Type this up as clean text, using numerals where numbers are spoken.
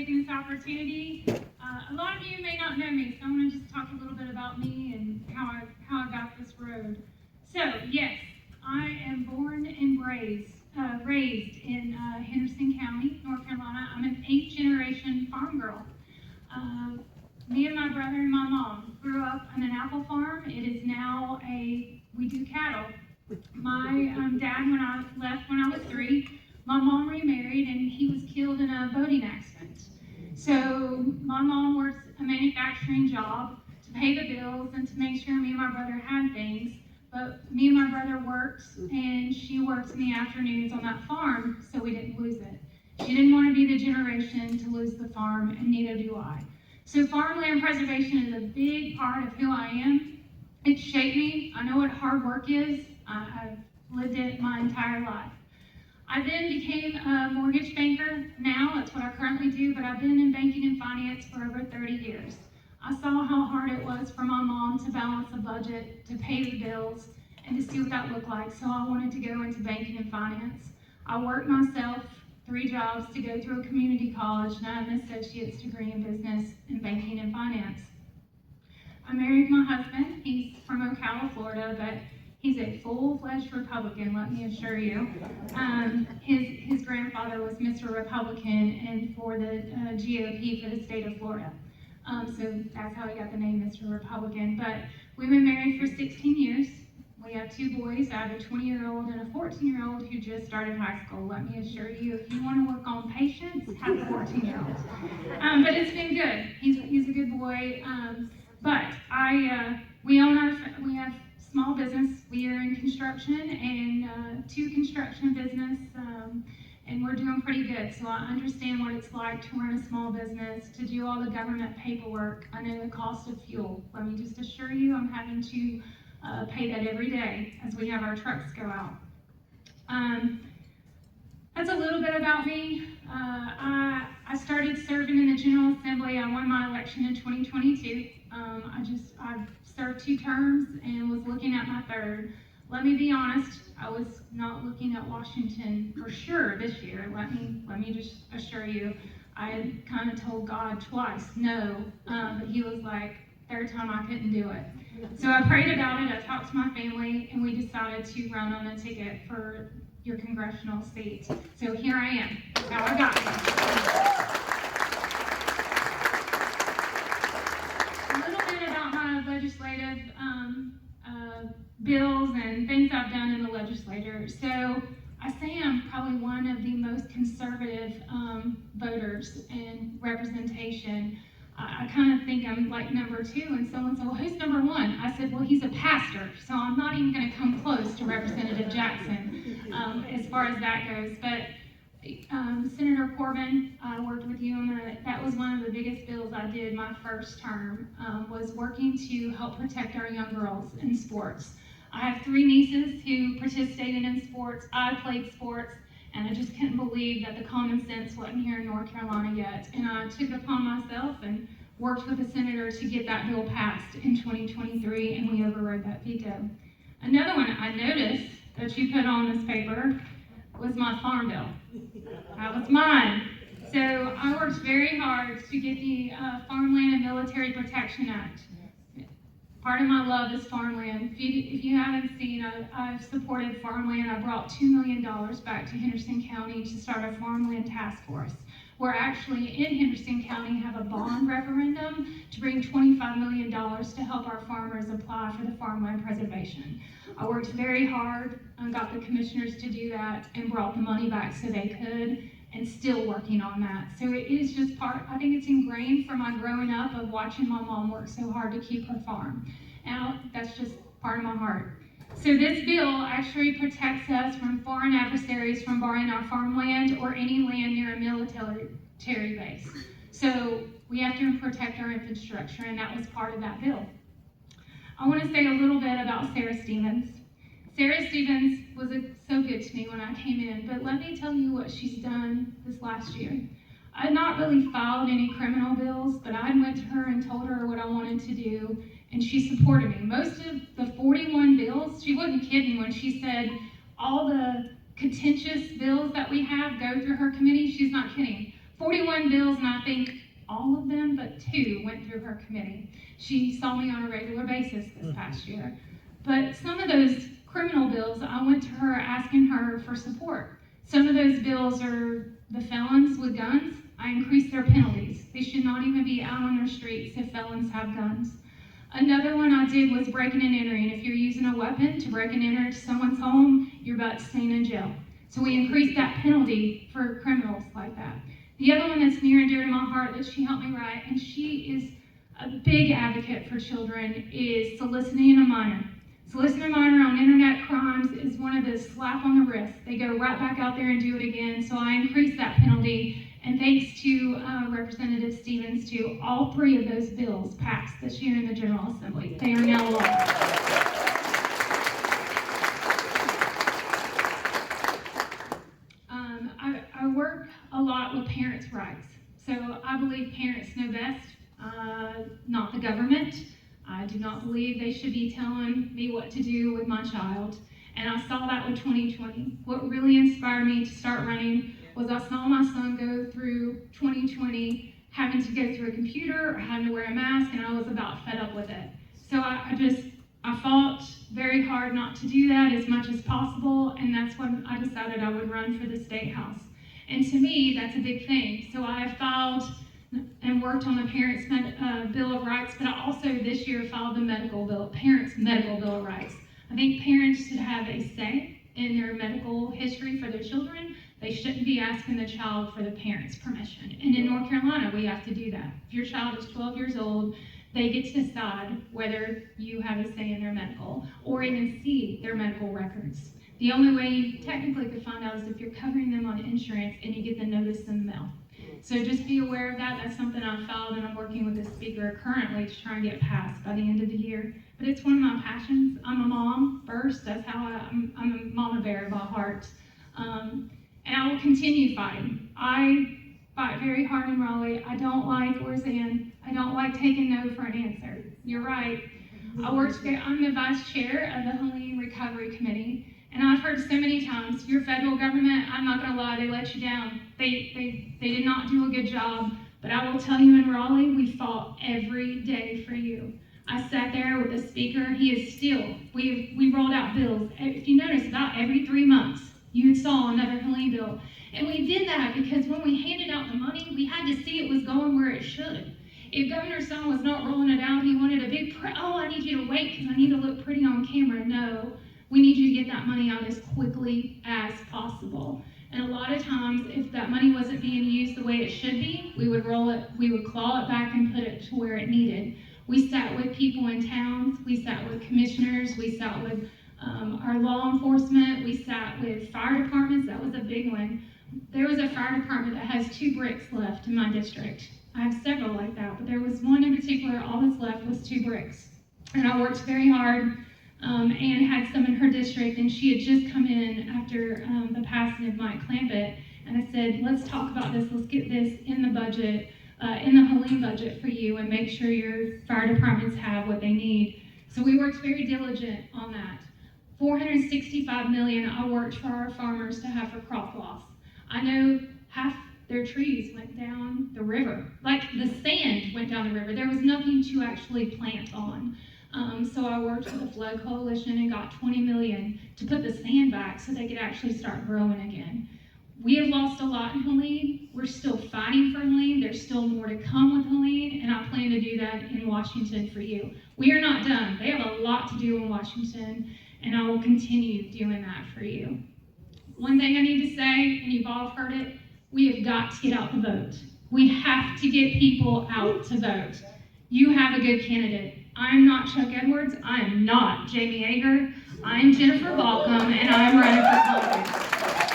taking this opportunity. A lot of you may not know me, so I'm going to just talk a little bit about me and how I got this road. So, yes, I am born and raised in Henderson County, North Carolina. I'm an 8th-generation farm girl. Me and my brother and my mom grew up on an apple farm. It is now we do cattle. My dad, when I left when I was 3, my mom remarried and he was killed in a boating accident. So my mom works a manufacturing job to pay the bills and to make sure me and my brother had things. But me and my brother works, and she works in the afternoons on that farm, so we didn't lose it. She didn't want to be the generation to lose the farm, and neither do I. So farmland preservation is a big part of who I am. It shaped me. I know what hard work is. I've lived it my entire life. I then became a mortgage banker. Now that's what I currently do, but I've been in banking and finance for over 30 years. I saw how hard it was for my mom to balance a budget, to pay the bills, and to see what that looked like, so I wanted to go into banking and finance. I worked myself 3 jobs to go through a community college, and I have an associate's degree in business and banking and finance. I married my husband. He's from Ocala, Florida, but he's a full-fledged Republican, let me assure you. His grandfather was Mr. Republican and for the GOP for the state of Florida. So that's how he got the name Mr. Republican. But we've been married for 16 years. We have 2 boys. I have a 20-year-old and a 14-year-old who just started high school. Let me assure you, if you want to work on patience, have a 14-year-old. But it's been good. He's a good boy. But we have small business. We are in construction and 2 construction business, and we're doing pretty good. So I understand what it's like to run a small business, to do all the government paperwork. I know the cost of fuel. Let me just assure you, I'm having to pay that every day as we have our trucks go out. That's a little bit about me. I started serving in the General Assembly. I won my election in 2022. I served 2 terms and was looking at my 3rd. Let me be honest, I was not looking at Washington for sure this year. Let me just assure you, I had kind of told God twice no, but he was like, 3rd time I couldn't do it. So I prayed about it, I talked to my family, and we decided to run on a ticket for your congressional seat. So here I am. That's how I got here. A little bit about my legislative bills and things I've done in the legislature. So I say I'm probably one of the most conservative voters in representation. I kind of think I'm like number 2, and someone said, well, who's number 1? I said, well, he's a pastor, so I'm not even going to come close to Representative Jackson as far as that goes. But Senator Corbin, I worked with you on that was one of the biggest bills I did my first term, was working to help protect our young girls in sports. I have 3 nieces who participated in sports. I played sports. And I just couldn't believe that the common sense wasn't here in North Carolina yet. And I took it upon myself and worked with the senator to get that bill passed in 2023, and we overrode that veto. Another one I noticed that you put on this paper was my farm bill. That was mine. So I worked very hard to get the Farmland and Military Protection Act. Part of my love is farmland. If you haven't seen, I've supported farmland. I brought $2 million back to Henderson County to start a farmland task force. We're actually in Henderson County have a bond referendum to bring $25 million to help our farmers apply for the farmland preservation. I worked very hard and got the commissioners to do that and brought the money back so they could, and still working on that. So it is just I think it's ingrained from my growing up of watching my mom work so hard to keep her farm. Now, that's just part of my heart. So this bill actually protects us from foreign adversaries from borrowing our farmland or any land near a military base. So we have to protect our infrastructure, and that was part of that bill. I want to say a little bit about Sarah Stevens. Sarah Stevens was so good to me when I came in, but let me tell you what she's done this last year. I had not really filed any criminal bills, but I went to her and told her what I wanted to do, and she supported me. Most of the 41 bills, she wasn't kidding when she said all the contentious bills that we have go through her committee. She's not kidding. 41 bills, and I think all of them but 2 went through her committee. She saw me on a regular basis this past year. But some of those criminal bills, I went to her asking her for support. Some of those bills are the felons with guns. I increased their penalties. They should not even be out on their streets if felons have guns. Another one I did was breaking and entering. If you're using a weapon to break and enter someone's home, you're about to stay in jail. So we increased that penalty for criminals like that. The other one that's near and dear to my heart that she helped me write, and she is a big advocate for children, is soliciting a minor. Soliciting a minor on internet crimes is one of the slap on the wrist. They go right back out there and do it again. So I increased that penalty. And thanks to Representative Stevens, too, all 3 of those bills passed this year in the General Assembly. They are now law. I work a lot with parents' rights. So I believe parents know best, not the government. I do not believe they should be telling me what to do with my child. And I saw that with 2020. What really inspired me to start running was I saw my son go through 2020 having to go through a computer or having to wear a mask, and I was about fed up with it. So I fought very hard not to do that as much as possible, and that's when I decided I would run for the State House. And to me, that's a big thing. So I have filed and worked on the Parents' Bill of Rights, but I also this year filed the Parents' Medical Bill of Rights. I think parents should have a say in their medical history for their children. They shouldn't be asking the child for the parent's permission. And in North Carolina, we have to do that. If your child is 12 years old, they get to decide whether you have a say in their medical or even see their medical records. The only way you technically could find out is if you're covering them on insurance and you get the notice in the mail. So just be aware of that. That's something I filed, and I'm working with the speaker currently to try and get passed by the end of the year. But it's one of my passions. I'm a mom first. That's how I'm a mama bear by heart. And I will continue fighting. I fight very hard in Raleigh. I don't like Roseanne. I don't like taking no for an answer. You're right. I'm the vice chair of the Helene Recovery Committee. And I've heard so many times, your federal government, I'm not gonna lie, they let you down. They did not do a good job. But I will tell you, in Raleigh, we fought every day for you. I sat there with the speaker. He is still, we rolled out bills. If you notice, about every 3 months, you saw another Helene bill. And we did that because when we handed out the money, we had to see it was going where it should. If Governor Son was not rolling it out, he wanted a big, I need you to wait because I need to look pretty on camera. No, we need you to get that money out as quickly as possible. And a lot of times, if that money wasn't being used the way it should be, we would claw it back and put it to where it needed. We sat with people in towns, we sat with commissioners, we sat with our law enforcement, we sat with fire departments. That was a big one. There was a fire department that has 2 bricks left in my district. I have several like that, but there was one in particular, all that's left was 2 bricks. And I worked very hard. Anne had some in her district, and she had just come in after the passing of Mike Clampett, and I said, let's talk about this, let's get this in the budget, in the Helene budget for you, and make sure your fire departments have what they need. So we worked very diligent on that. $465 million I worked for our farmers to have for crop loss. I know half their trees went down the river, like the sand went down the river. There was nothing to actually plant on. So I worked with the Flood Coalition and got $20 million to put the sand back so they could actually start growing again. We have lost a lot in Helene. We're still fighting for Helene. There's still more to come with Helene, and I plan to do that in Washington for you. We are not done. They have a lot to do in Washington, and I will continue doing that for you. One thing I need to say, and you've all heard it, we have got to get out the vote. We have to get people out to vote. You have a good candidate. I'm not Chuck Edwards. I am not Jamie Ager. I'm Jennifer Balcom, and I'm running for Congress.